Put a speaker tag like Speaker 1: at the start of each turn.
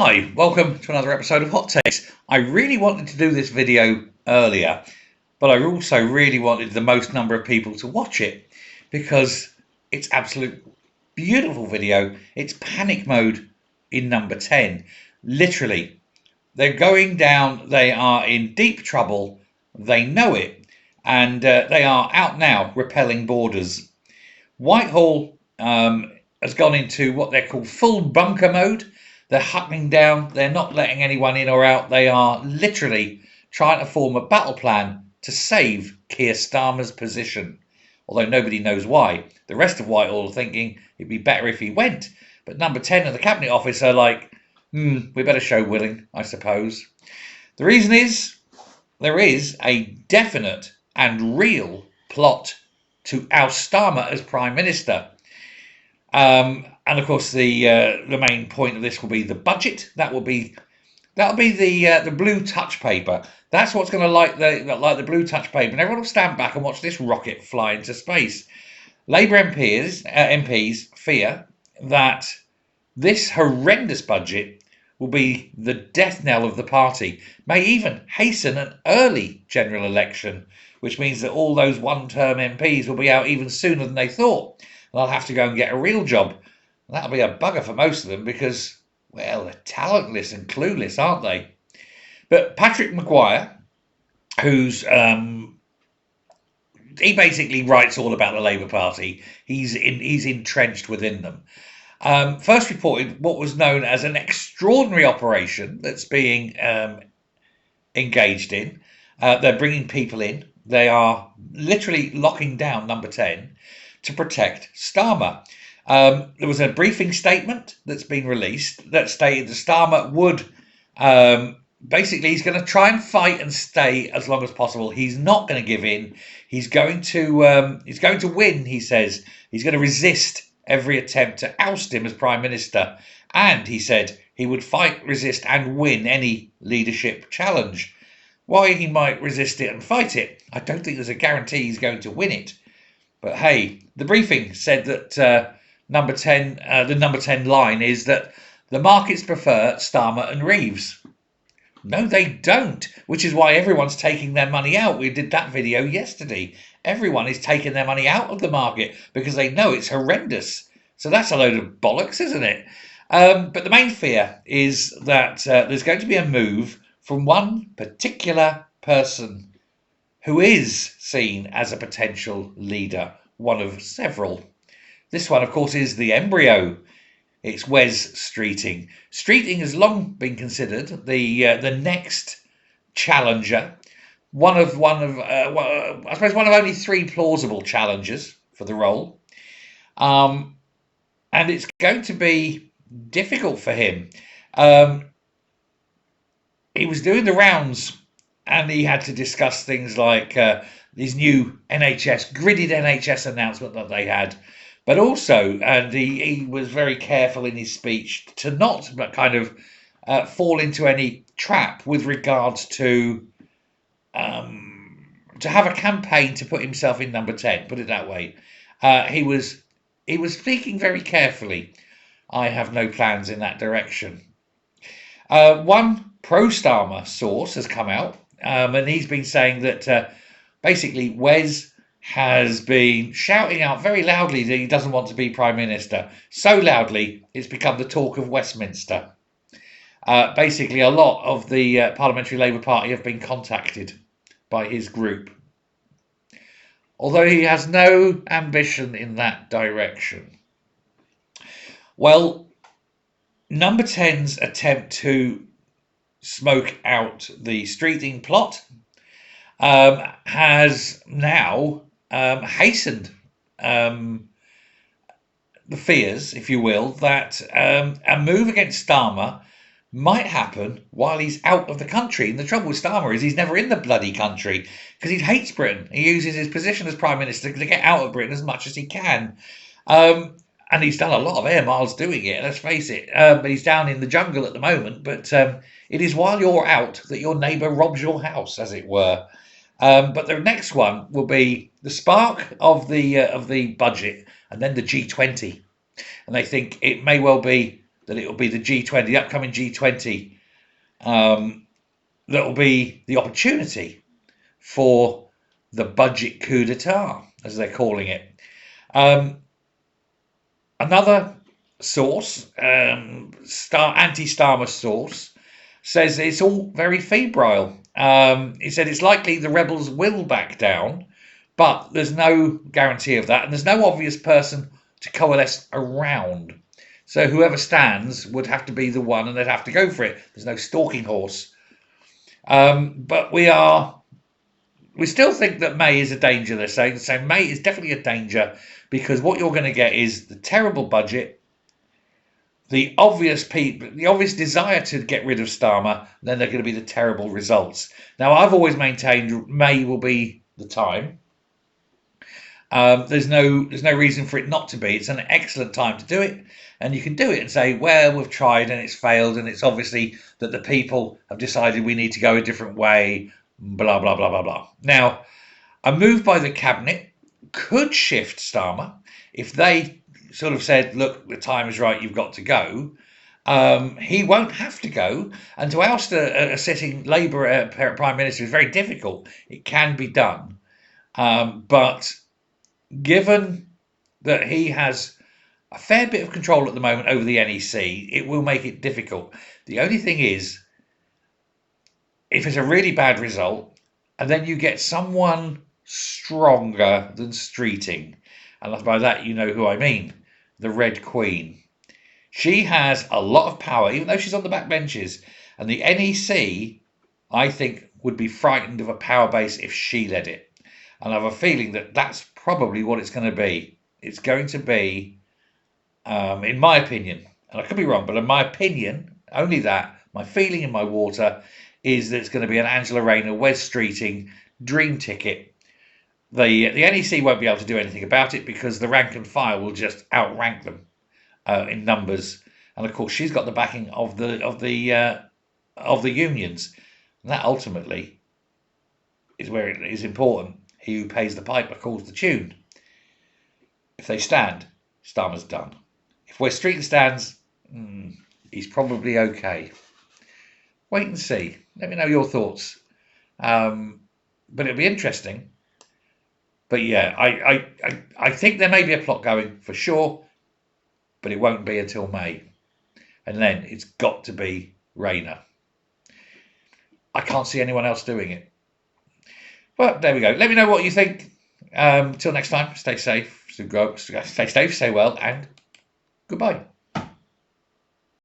Speaker 1: Hi, welcome to another episode of Hot Takes. I really wanted to do this video earlier, but I also really wanted the most number of people to watch it because it's absolute beautiful video. It's panic mode in number 10. Literally, they're going down, they are in deep trouble, they know it, and they are out now repelling borders. Whitehall has gone into what they're called full bunker mode. They're hucking down, they're not letting anyone in or out. They are literally trying to form a battle plan to save Keir Starmer's position, although nobody knows why. The rest of Whitehall are thinking it'd be better if he went. But number 10 of the Cabinet Office are like, we better show willing, I suppose. The reason is there is a definite and real plot to oust Starmer as Prime Minister. And of course, the main point of this will be the budget. That'll be the blue touch paper. That's what's going to light the blue touch paper, and everyone will stand back and watch this rocket fly into space. Labour MPs fear that this horrendous budget will be the death knell of the party, may even hasten an early general election, which means that all those one-term MPs will be out even sooner than they thought. They'll have to go and get a real job. And that'll be a bugger for most of them because, well, they're talentless and clueless, aren't they? But Patrick Maguire, who's he basically writes all about the Labour Party. He's entrenched within them. First reported what was known as an extraordinary operation that's being engaged in. They're bringing people in. They are literally locking down number 10 to protect Starmer. There was a briefing statement that's been released that stated that Starmer would basically he's going to try and fight and stay as long as possible. He's not going to give in. He's going to win. He says he's going to resist every attempt to oust him as Prime Minister, and he said he would fight, resist, and win any leadership challenge. Why he might resist it and fight it, I don't think there's a guarantee he's going to win it. But hey, the briefing said that the number 10 line is that the markets prefer Starmer and Reeves. No, they don't, which is why everyone's taking their money out. We did that video yesterday. Everyone is taking their money out of the market because they know it's horrendous. So that's a load of bollocks, isn't it? But the main fear is that there's going to be a move from one particular person who is seen as a potential leader, one of several. This one, of course, is the embryo. It's Wes Streeting. Streeting has long been considered the next challenger, one of only 3 plausible challengers for the role, and it's going to be difficult for him. He was doing the rounds, and he had to discuss things like these new gridded NHS announcement that they had. But also, and he was very careful in his speech to not kind of fall into any trap with regards to have a campaign to put himself in number 10, put it that way. He was speaking very carefully. I have no plans in that direction. One pro-Starmer source has come out, and he's been saying that basically Wes has been shouting out very loudly that he doesn't want to be Prime Minister. So loudly, it's become the talk of Westminster. Basically, a lot of the Parliamentary Labour Party have been contacted by his group, although he has no ambition in that direction. Well, number 10's attempt to smoke out the Streeting plot has now hastened the fears, if you will, that a move against Starmer might happen while he's out of the country. And the trouble with Starmer is he's never in the bloody country because he hates Britain. He uses his position as Prime Minister to get out of Britain as much as he can. And he's done a lot of air miles doing it, let's face it. But he's down in the jungle at the moment. But it is while you're out that your neighbour robs your house, as it were. But the next one will be the spark of the budget, and then the G20. And they think it may well be that it will be the G20, the upcoming G20, that will be the opportunity for the budget coup d'etat, as they're calling it. Another source, anti-Starmer source, says it's all very febrile. He said it's likely the rebels will back down, but there's no guarantee of that, and there's no obvious person to coalesce around. So whoever stands would have to be the one, and they'd have to go for it. There's no stalking horse. But we still think that May is a danger, they're saying. So May is definitely a danger, because what you're going to get is the terrible budget, the obvious desire to get rid of Starmer, then they're going to be the terrible results. Now, I've always maintained May will be the time. There's no reason for it not to be. It's an excellent time to do it, and you can do it and say, well, we've tried and it's failed, and it's obviously that the people have decided we need to go a different way, blah, blah, blah, blah, blah. Now, a move by the cabinet could shift Starmer if they sort of said, look, the time is right, you've got to go. He won't have to go, and to oust a sitting Labour Prime Minister is very difficult. It can be done, but given that he has a fair bit of control at the moment over the NEC, it will make it difficult. The only thing is, if it's a really bad result, and then you get someone stronger than Streeting, and by that you know who I mean, the Red Queen. She has a lot of power, even though she's on the back benches, and the NEC, I think, would be frightened of a power base if she led it. And I have a feeling that that's probably what it's going to be. It's going to be, in my opinion, and I could be wrong, but in my opinion, only that, my feeling in my water, is that it's going to be an Angela Rayner, Wes Streeting dream ticket. The NEC won't be able to do anything about it because the rank and file will just outrank them in numbers, and of course she's got the backing of the unions. And that ultimately is where it is important. He who pays the piper calls the tune. If they stand, Starmer's done. If Wes Streeting stands, he's probably okay. Wait and see. Let me know your thoughts. But it'll be interesting. But yeah, I think there may be a plot going for sure, but it won't be until May. And then it's got to be Rayner. I can't see anyone else doing it. Well, there we go. Let me know what you think. Till next time, stay safe, stay safe, stay well, and goodbye.